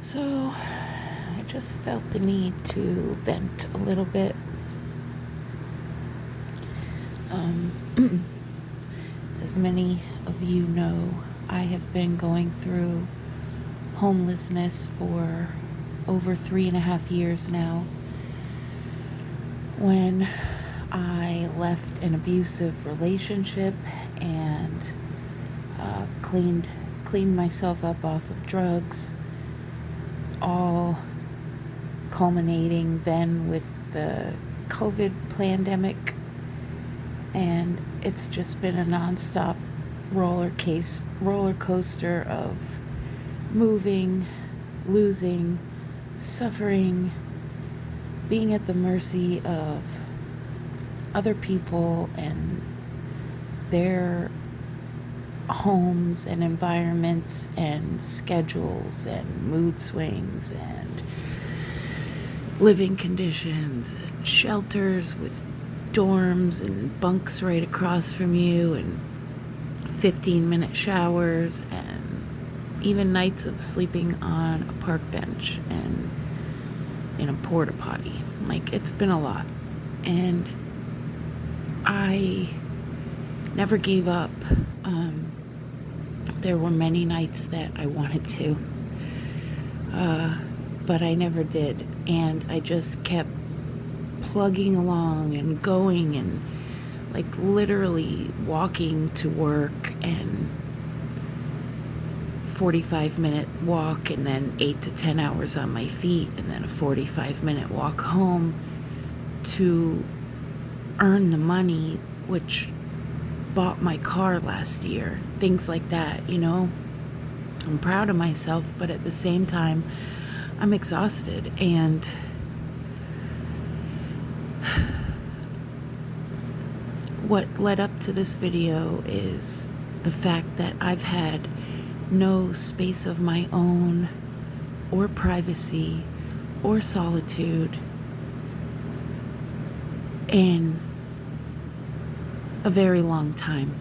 So, I just felt the need to vent a little bit. As many of you know, I have been going through homelessness for over 3.5 years now. When I left an abusive relationship and cleaned myself up off of drugs, all culminating then with the COVID pandemic, and it's just been a nonstop roller coaster of moving, losing, suffering, being at the mercy of other people and their homes and environments and schedules and mood swings and living conditions and shelters with dorms and bunks right across from you and 15-minute showers and even nights of sleeping on a park bench and in a porta potty. Like, it's been a lot. And I never gave up. There were many nights that I wanted to, but I never did. And I just kept plugging along and going and like literally walking to work and 45-minute walk and then 8 to 10 hours on my feet and then a 45-minute walk home to earn the money which bought my car last year. Things like that, I'm proud of myself, but at the same time I'm exhausted. And what led up to this video is the fact that I've had no space of my own or privacy or solitude in a very long time.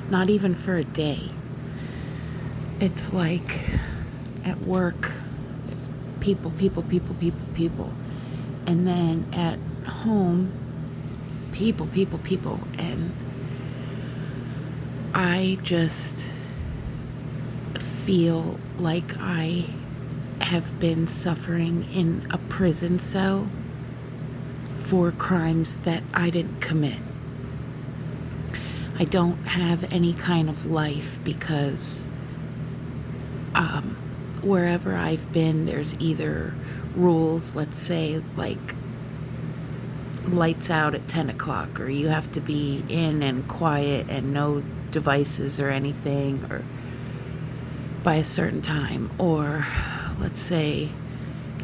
Not even for a day. It's like at work, there's people. And then at home, people. And I just feel like I have been suffering in a prison cell for crimes that I didn't commit. I don't have any kind of life because wherever I've been, there's either rules, let's say like lights out at 10 o'clock, or you have to be in and quiet and no devices or anything, or by a certain time. Or let's say,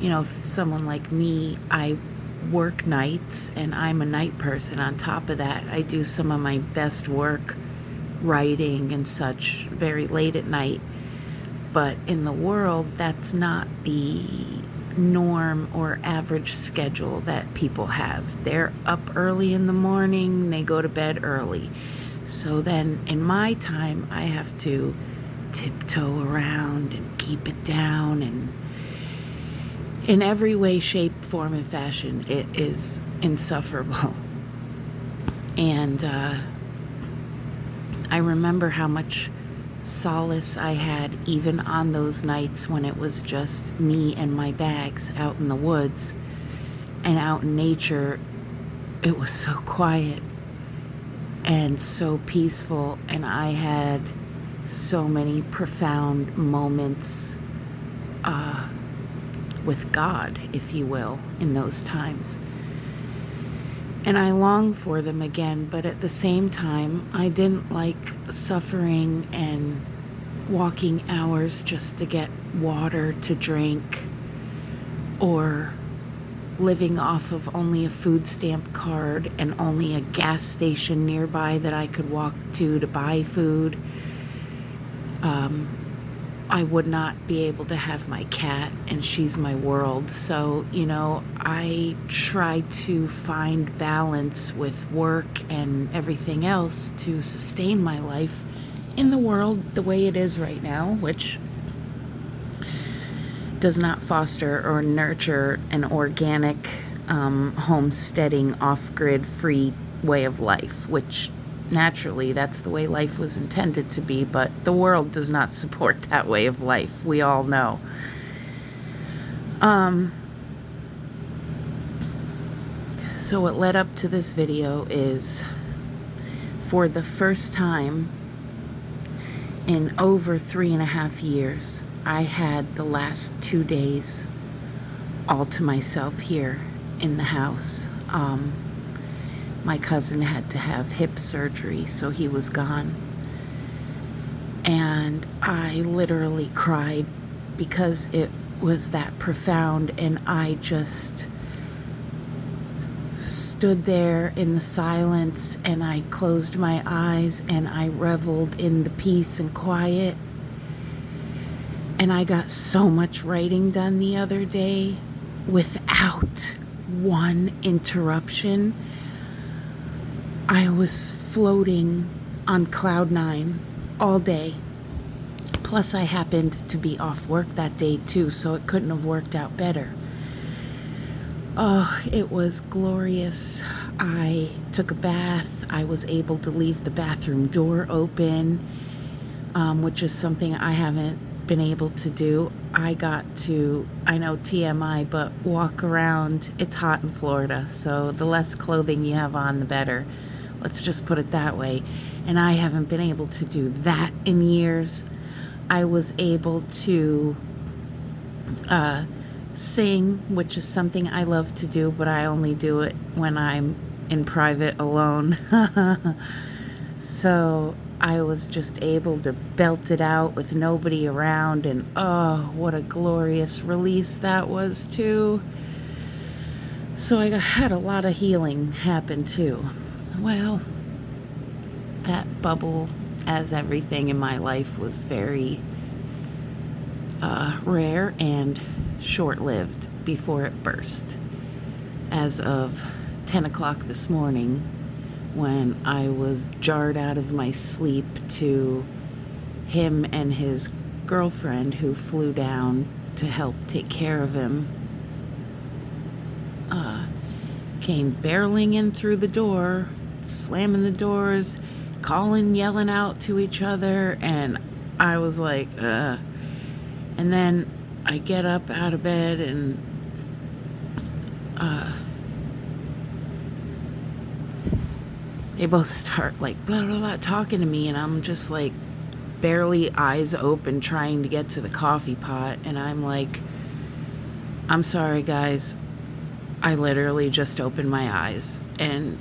if someone like me, I work nights and I'm a night person. On top of that, I do some of my best work writing and such very late at night. But in the world, that's not the norm or average schedule that people have. They're up early in the morning, they go to bed early. So then in my time, I have to tiptoe around and keep it down, and in every way, shape, form, and fashion, it is insufferable. And I remember how much solace I had even on those nights when it was just me and my bags out in the woods and out in nature. It was so quiet and so peaceful, and I had so many profound moments with God, if you will, in those times. And I long for them again, but at the same time, I didn't like suffering and walking hours just to get water to drink, or living off of only a food stamp card and only a gas station nearby that I could walk to buy food. I would not be able to have my cat, and she's my world. So, I try to find balance with work and everything else to sustain my life in the world the way it is right now, which does not foster or nurture an organic, homesteading, off-grid, free way of life, which naturally that's the way life was intended to be, but the world does not support that way of life. We all know. So what led up to this video is, for the first time in over 3.5 years, I had the last 2 days all to myself here in the house. My cousin had to have hip surgery, so he was gone. And I literally cried because it was that profound, and I just stood there in the silence, and I closed my eyes and I reveled in the peace and quiet. And I got so much writing done the other day without one interruption. I was floating on cloud 9 all day. Plus, I happened to be off work that day too, so it couldn't have worked out better. Oh, it was glorious. I took a bath. I was able to leave the bathroom door open, which is something I haven't been able to do. I got to, I know TMI, but walk around. It's hot in Florida, so the less clothing you have on, the better. Let's just put it that way. And I haven't been able to do that in years. I was able to sing, which is something I love to do, but I only do it when I'm in private alone. So I was just able to belt it out with nobody around, and oh, what a glorious release that was too. So I had a lot of healing happen too. Well, that bubble, as everything in my life, was very rare and short-lived before it burst. As of 10 o'clock this morning, when I was jarred out of my sleep to him and his girlfriend, who flew down to help take care of him, came barreling in through the door, slamming the doors, calling, yelling out to each other, and I was like, And then I get up out of bed, and they both start like blah blah blah talking to me, and I'm just like barely eyes open trying to get to the coffee pot, and I'm like, I'm sorry guys, I literally just opened my eyes, and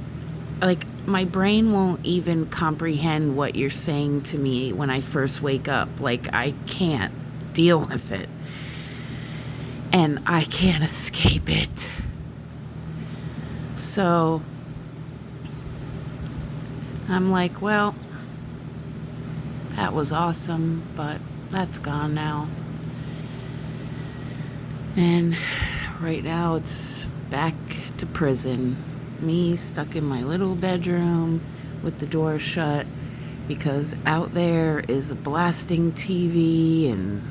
like my brain won't even comprehend what you're saying to me when I first wake up. Like, I can't deal with it, and I can't escape it. So I'm like, well, that was awesome, but that's gone now. And right now it's back to prison. Me stuck in my little bedroom with the door shut, because out there is a blasting TV, and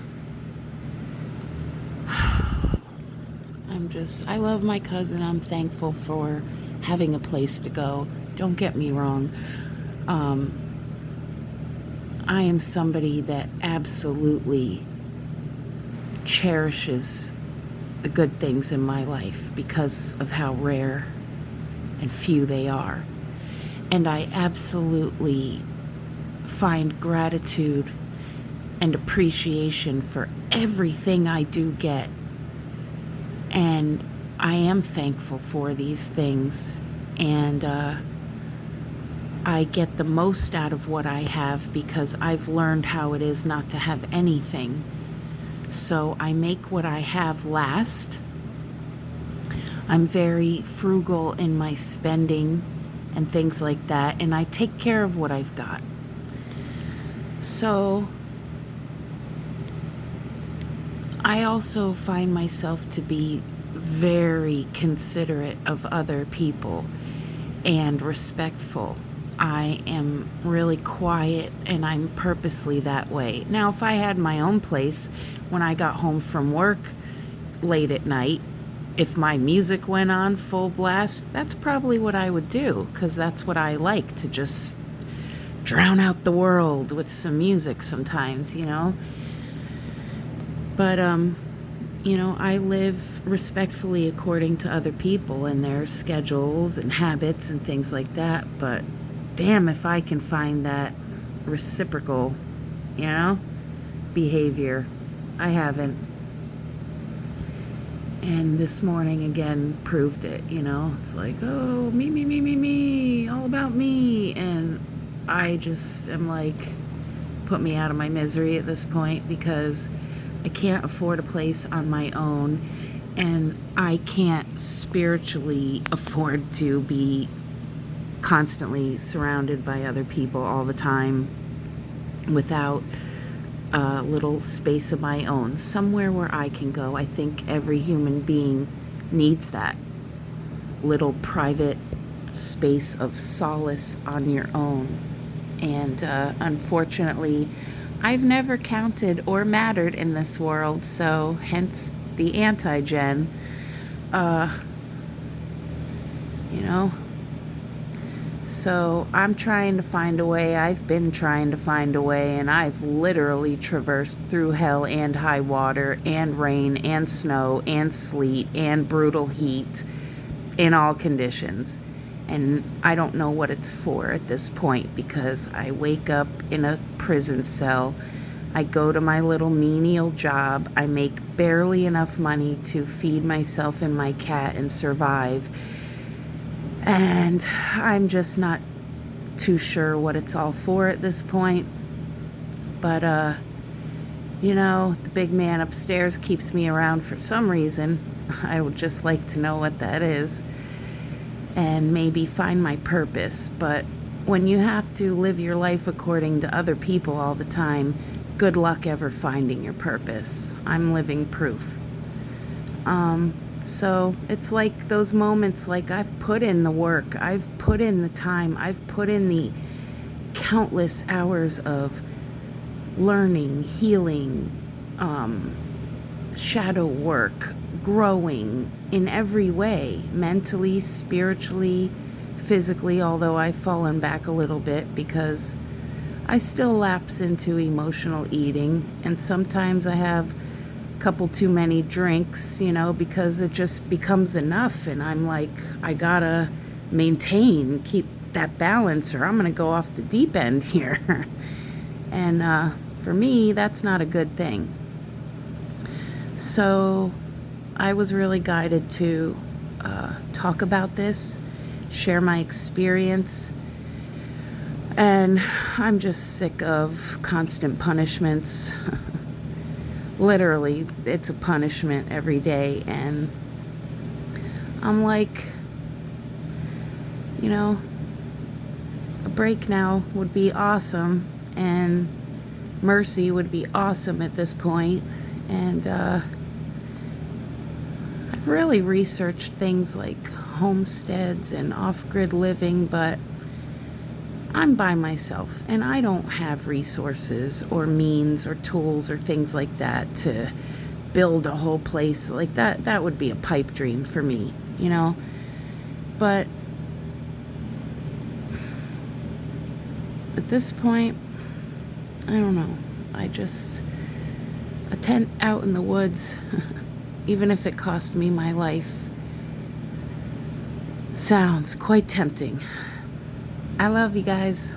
I love my cousin. I'm thankful for having a place to go. Don't get me wrong. I am somebody that absolutely cherishes the good things in my life because of how rare and few they are. And I absolutely find gratitude and appreciation for everything I do get. And I am thankful for these things. And I get the most out of what I have because I've learned how it is not to have anything. So I make what I have last. I'm very frugal in my spending and things like that, and I take care of what I've got. So I also find myself to be very considerate of other people and respectful. I am really quiet and I'm purposely that way. Now, if I had my own place when I got home from work late at night, if my music went on full blast, that's probably what I would do, because that's what I like, to just drown out the world with some music sometimes, you know? But, I live respectfully according to other people and their schedules and habits and things like that, but damn if I can find that reciprocal, you know, behavior. I haven't. And this morning again proved it, you know. It's like, oh, me, all about me. And I just am like, put me out of my misery at this point, because I can't afford a place on my own, and I can't spiritually afford to be constantly surrounded by other people all the time without a little space of my own, somewhere where I can go. I think every human being needs that little private space of solace on your own. And unfortunately, I've never counted or mattered in this world, so hence the anti-gen. You know, so I'm trying to find a way. I've been trying to find a way, and I've literally traversed through hell and high water and rain and snow and sleet and brutal heat in all conditions. And I don't know what it's for at this point, because I wake up in a prison cell. I go to my little menial job. I make barely enough money to feed myself and my cat and survive. And I'm just not too sure what it's all for at this point. But, the big man upstairs keeps me around for some reason. I would just like to know what that is, and maybe find my purpose. But when you have to live your life according to other people all the time, good luck ever finding your purpose. I'm living proof. So it's like those moments, like, I've put in the work, I've put in the time, I've put in the countless hours of learning, healing, shadow work, growing in every way, mentally, spiritually, physically, although I've fallen back a little bit because I still lapse into emotional eating, and sometimes I have couple too many drinks, because it just becomes enough, and I'm like, I gotta keep that balance, or I'm gonna go off the deep end here. And for me, that's not a good thing. So I was really guided to talk about this, share my experience, and I'm just sick of constant punishments. Literally, it's a punishment every day, and I'm like, a break now would be awesome, and mercy would be awesome at this point. And I've really researched things like homesteads and off-grid living, but I'm by myself, and I don't have resources or means or tools or things like that to build a whole place like that. That would be a pipe dream for me, But at this point, I don't know. A tent out in the woods, even if it cost me my life, sounds quite tempting. I love you guys.